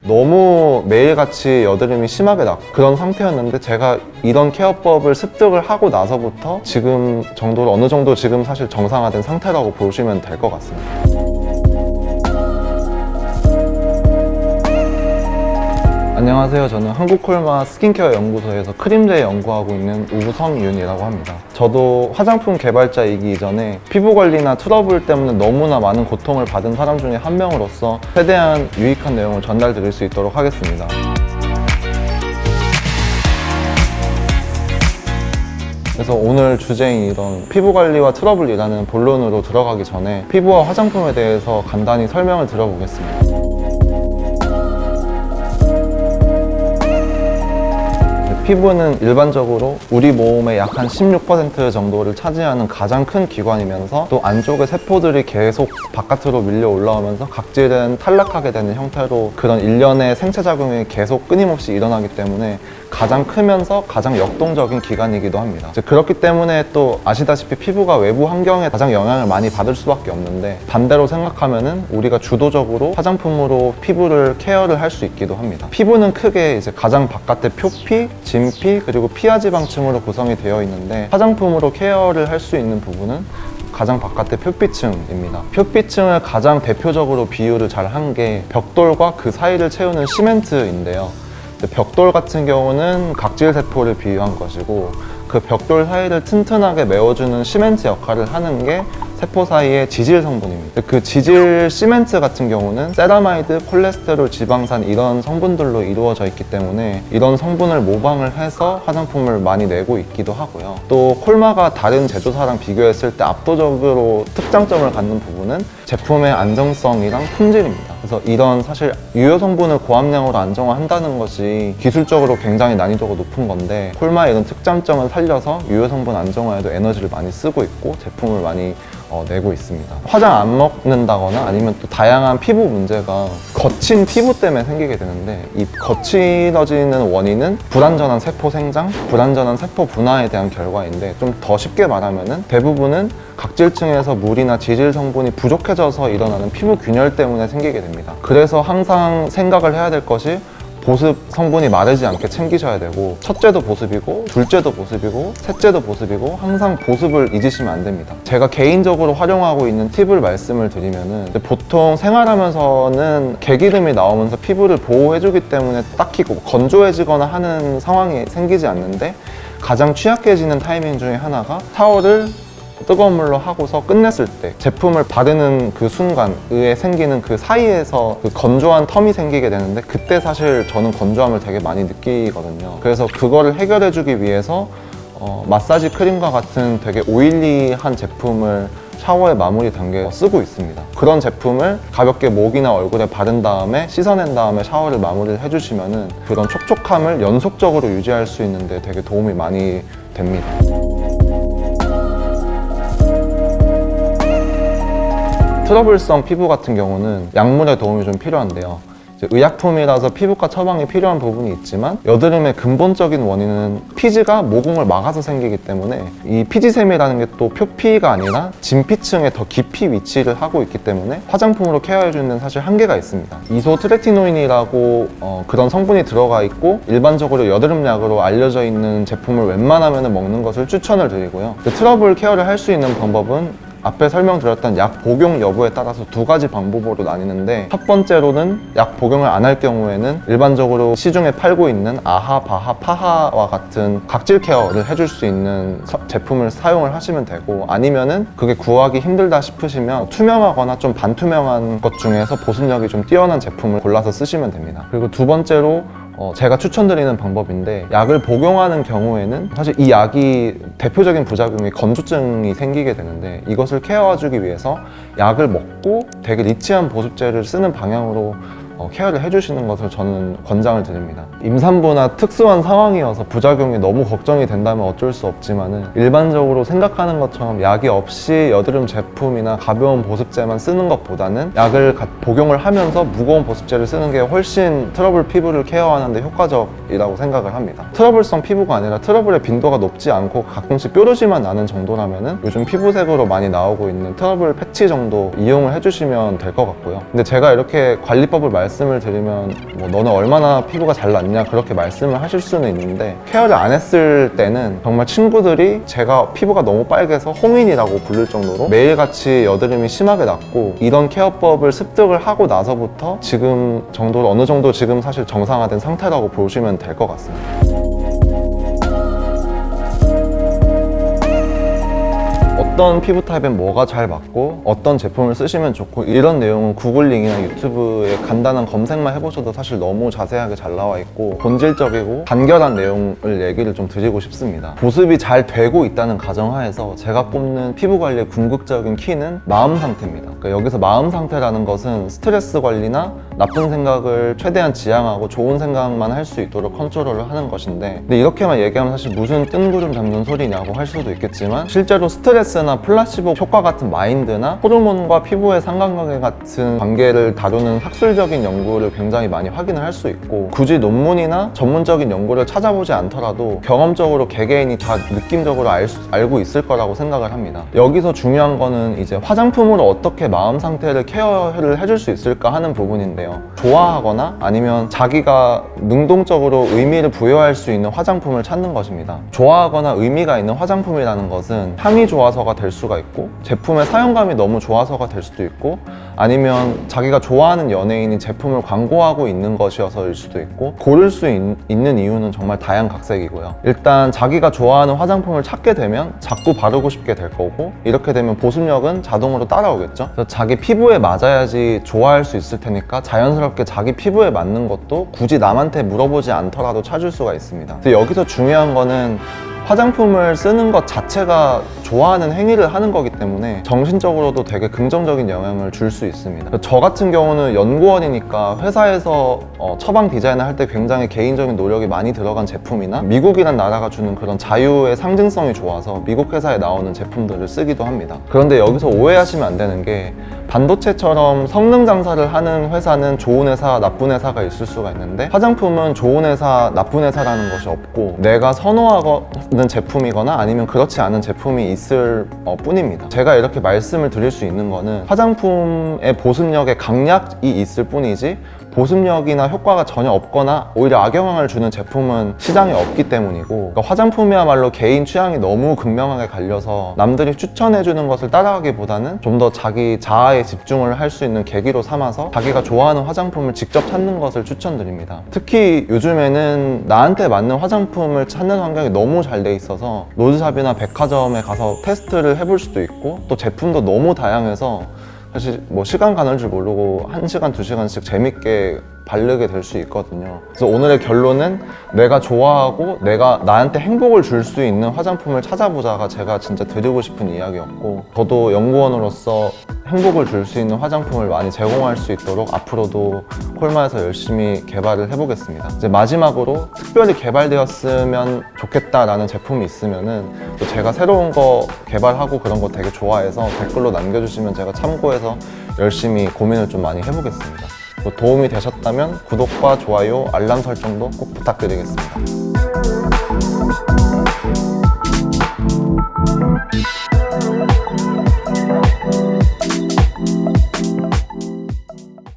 너무 매일같이 여드름이 심하게 났고 그런 상태였는데, 제가 이런 케어법을 습득을 하고 나서부터 지금 정도로 어느 정도 지금 사실 정상화된 상태라고 보시면 될 것 같습니다. 안녕하세요. 저는 한국콜마 스킨케어 연구소에서 크림제에 연구하고 있는 우성윤이라고 합니다. 저도 화장품 개발자이기 이전에 피부 관리나 트러블 때문에 너무나 많은 고통을 받은 사람 중에 한 명으로서 최대한 유익한 내용을 전달드릴 수 있도록 하겠습니다. 그래서 오늘 주제인 이런 피부 관리와 트러블이라는 본론으로 들어가기 전에 피부와 화장품에 대해서 간단히 설명을 드려보겠습니다. 피부는 일반적으로 우리 몸의 약 한 16% 정도를 차지하는 가장 큰 기관이면서, 또 안쪽의 세포들이 계속 바깥으로 밀려 올라오면서 각질은 탈락하게 되는 형태로 그런 일련의 생체작용이 계속 끊임없이 일어나기 때문에 가장 크면서 가장 역동적인 기관이기도 합니다. 그렇기 때문에 또 아시다시피 피부가 외부 환경에 가장 영향을 많이 받을 수밖에 없는데, 반대로 생각하면은 우리가 주도적으로 화장품으로 피부를 케어를 할 수 있기도 합니다. 피부는 크게 이제 가장 바깥의 표피, 진피, 그리고 피하지방층으로 구성이 되어 있는데, 화장품으로 케어를 할 수 있는 부분은 가장 바깥의 표피층입니다. 표피층을 가장 대표적으로 비유를 잘 한 게 벽돌과 그 사이를 채우는 시멘트인데요. 벽돌 같은 경우는 각질 세포를 비유한 것이고, 그 벽돌 사이를 튼튼하게 메워주는 시멘트 역할을 하는 게 세포 사이의 지질 성분입니다. 그 지질 시멘트 같은 경우는 세라마이드, 콜레스테롤, 지방산 이런 성분들로 이루어져 있기 때문에 이런 성분을 모방을 해서 화장품을 많이 내고 있기도 하고요. 또 콜마가 다른 제조사랑 비교했을 때 압도적으로 특장점을 갖는 부분은 제품의 안정성이랑 품질입니다. 그래서 이런 사실 유효 성분을 고함량으로 안정화한다는 것이 기술적으로 굉장히 난이도가 높은 건데, 콜마의 이런 특장점을 살려서 유효 성분 안정화에도 에너지를 많이 쓰고 있고 제품을 많이 내고 있습니다. 화장 안 먹는다거나 아니면 또 다양한 피부 문제가 거친 피부 때문에 생기게 되는데, 이 거칠어지는 원인은 불완전한 세포 생장, 불완전한 세포 분화에 대한 결과인데, 좀 더 쉽게 말하면은 대부분은 각질층에서 물이나 지질 성분이 부족해져서 일어나는 피부 균열 때문에 생기게 됩니다. 그래서 항상 생각을 해야 될 것이, 보습 성분이 마르지 않게 챙기셔야 되고, 첫째도 보습이고 둘째도 보습이고 셋째도 보습이고 항상 보습을 잊으시면 안 됩니다. 제가 개인적으로 활용하고 있는 팁을 말씀을 드리면은, 보통 생활하면서는 개기름이 나오면서 피부를 보호해주기 때문에 딱히 건조해지거나 하는 상황이 생기지 않는데, 가장 취약해지는 타이밍 중에 하나가 샤워를 뜨거운 물로 하고서 끝냈을 때 제품을 바르는 그 순간에 생기는 그 사이에서 그 건조한 텀이 생기게 되는데, 그때 사실 저는 건조함을 되게 많이 느끼거든요. 그래서 그거를 해결해주기 위해서 마사지 크림과 같은 되게 오일리한 제품을 샤워의 마무리 단계에 쓰고 있습니다. 그런 제품을 가볍게 목이나 얼굴에 바른 다음에 씻어낸 다음에 샤워를 마무리를 해주시면은 그런 촉촉함을 연속적으로 유지할 수 있는데 되게 도움이 많이 됩니다. 트러블성 피부 같은 경우는 약물의 도움이 좀 필요한데요. 의약품이라서 피부과 처방이 필요한 부분이 있지만, 여드름의 근본적인 원인은 피지가 모공을 막아서 생기기 때문에, 이 피지샘이라는 게 또 표피가 아니라 진피층에 더 깊이 위치를 하고 있기 때문에 화장품으로 케어해주는 데는 사실 한계가 있습니다. 이소트레티노인이라고 그런 성분이 들어가 있고, 일반적으로 여드름약으로 알려져 있는 제품을 웬만하면 먹는 것을 추천을 드리고요. 트러블 케어를 할 수 있는 방법은 앞에 설명드렸던 약 복용 여부에 따라서 두 가지 방법으로 나뉘는데, 첫 번째로는 약 복용을 안 할 경우에는 일반적으로 시중에 팔고 있는 아하, 바하, 파하와 같은 각질 케어를 해줄 수 있는 제품을 사용을 하시면 되고, 아니면은 그게 구하기 힘들다 싶으시면 투명하거나 좀 반투명한 것 중에서 보습력이 좀 뛰어난 제품을 골라서 쓰시면 됩니다. 그리고 두 번째로 제가 추천드리는 방법인데, 약을 복용하는 경우에는 사실 이 약이 대표적인 부작용이 건조증이 생기게 되는데, 이것을 케어해주기 위해서 약을 먹고 되게 리치한 보습제를 쓰는 방향으로 케어를 해주시는 것을 저는 권장을 드립니다. 임산부나 특수한 상황이어서 부작용이 너무 걱정이 된다면 어쩔 수 없지만은, 일반적으로 생각하는 것처럼 약이 없이 여드름 제품이나 가벼운 보습제만 쓰는 것보다는 약을 복용을 하면서 무거운 보습제를 쓰는 게 훨씬 트러블 피부를 케어하는 데 효과적이라고 생각을 합니다. 트러블성 피부가 아니라 트러블의 빈도가 높지 않고 가끔씩 뾰루지만 나는 정도라면은 요즘 피부색으로 많이 나오고 있는 트러블 패치 정도 이용을 해주시면 될 것 같고요. 근데 제가 이렇게 관리법을 말씀을 드리면 뭐 너는 얼마나 피부가 잘났냐 그렇게 말씀을 하실 수는 있는데, 케어를 안 했을 때는 정말 친구들이 제가 피부가 너무 빨개서 홍인이라고 부를 정도로 매일같이 여드름이 심하게 났고, 이런 케어법을 습득을 하고 나서부터 지금 정도로 어느 정도 지금 사실 정상화된 상태라고 보시면 될 것 같습니다. 어떤 피부 타입엔 뭐가 잘 맞고 어떤 제품을 쓰시면 좋고, 이런 내용은 구글링이나 유튜브에 간단한 검색만 해보셔도 사실 너무 자세하게 잘 나와 있고 본질적이고 간결한 내용을 얘기를 좀 드리고 싶습니다. 보습이 잘 되고 있다는 가정하에서 제가 꼽는 피부 관리의 궁극적인 키는 마음 상태입니다. 그러니까 여기서 마음 상태라는 것은 스트레스 관리나 나쁜 생각을 최대한 지양하고 좋은 생각만 할 수 있도록 컨트롤을 하는 것인데, 근데 이렇게만 얘기하면 사실 무슨 뜬구름 잡는 소리냐고 할 수도 있겠지만, 실제로 스트레스나 플라시보 효과 같은 마인드나 호르몬과 피부의 상관관계 같은 관계를 다루는 학술적인 연구를 굉장히 많이 확인을 할 수 있고, 굳이 논문이나 전문적인 연구를 찾아보지 않더라도 경험적으로 개개인이 다 느낌적으로 알고 있을 거라고 생각을 합니다. 여기서 중요한 거는 이제 화장품으로 어떻게 마음 상태를 케어를 해줄 수 있을까 하는 부분인데요. 좋아하거나 아니면 자기가 능동적으로 의미를 부여할 수 있는 화장품을 찾는 것입니다. 좋아하거나 의미가 있는 화장품이라는 것은 향이 좋아서가 될 수가 있고, 제품의 사용감이 너무 좋아서가 될 수도 있고, 아니면 자기가 좋아하는 연예인이 제품을 광고하고 있는 것이어서일 수도 있고, 고를 수 있는 이유는 정말 다양각색이고요. 일단 자기가 좋아하는 화장품을 찾게 되면 자꾸 바르고 싶게 될 거고, 이렇게 되면 보습력은 자동으로 따라오겠죠. 그래서 자기 피부에 맞아야지 좋아할 수 있을 테니까 자연스럽게 자기 피부에 맞는 것도 굳이 남한테 물어보지 않더라도 찾을 수가 있습니다. 그래서 여기서 중요한 거는 화장품을 쓰는 것 자체가 좋아하는 행위를 하는 거기 때문에 정신적으로도 되게 긍정적인 영향을 줄 수 있습니다. 저 같은 경우는 연구원이니까 회사에서 처방 디자인을 할 때 굉장히 개인적인 노력이 많이 들어간 제품이나 미국이란 나라가 주는 그런 자유의 상징성이 좋아서 미국 회사에 나오는 제품들을 쓰기도 합니다. 그런데 여기서 오해하시면 안 되는 게, 반도체처럼 성능 장사를 하는 회사는 좋은 회사, 나쁜 회사가 있을 수가 있는데, 화장품은 좋은 회사, 나쁜 회사라는 것이 없고 내가 선호하는 제품이거나 아니면 그렇지 않은 제품이 있을 뿐입니다. 제가 이렇게 말씀을 드릴 수 있는 거는 화장품의 보습력에 강약이 있을 뿐이지, 보습력이나 효과가 전혀 없거나 오히려 악영향을 주는 제품은 시장에 없기 때문이고, 그러니까 화장품이야말로 개인 취향이 너무 극명하게 갈려서 남들이 추천해주는 것을 따라가기보다는 좀 더 자기 자아에 집중을 할 수 있는 계기로 삼아서 자기가 좋아하는 화장품을 직접 찾는 것을 추천드립니다. 특히 요즘에는 나한테 맞는 화장품을 찾는 환경이 너무 잘 돼 있어서 로드샵이나 백화점에 가서 테스트를 해볼 수도 있고, 또 제품도 너무 다양해서 사실 뭐 시간 가는 줄 모르고 1시간, 2시간씩 재밌게 바르게 될 수 있거든요. 그래서 오늘의 결론은 내가 좋아하고 내가 나한테 행복을 줄 수 있는 화장품을 찾아보자가 제가 진짜 드리고 싶은 이야기였고, 저도 연구원으로서 행복을 줄 수 있는 화장품을 많이 제공할 수 있도록 앞으로도 콜마에서 열심히 개발을 해보겠습니다. 이제 마지막으로 특별히 개발되었으면 좋겠다라는 제품이 있으면은 또 제가 새로운 거 개발하고 그런 거 되게 좋아해서 댓글로 남겨주시면 제가 참고해서 열심히 고민을 좀 많이 해보겠습니다. 또 도움이 되셨다면 구독과 좋아요, 알람 설정도 꼭 부탁드리겠습니다.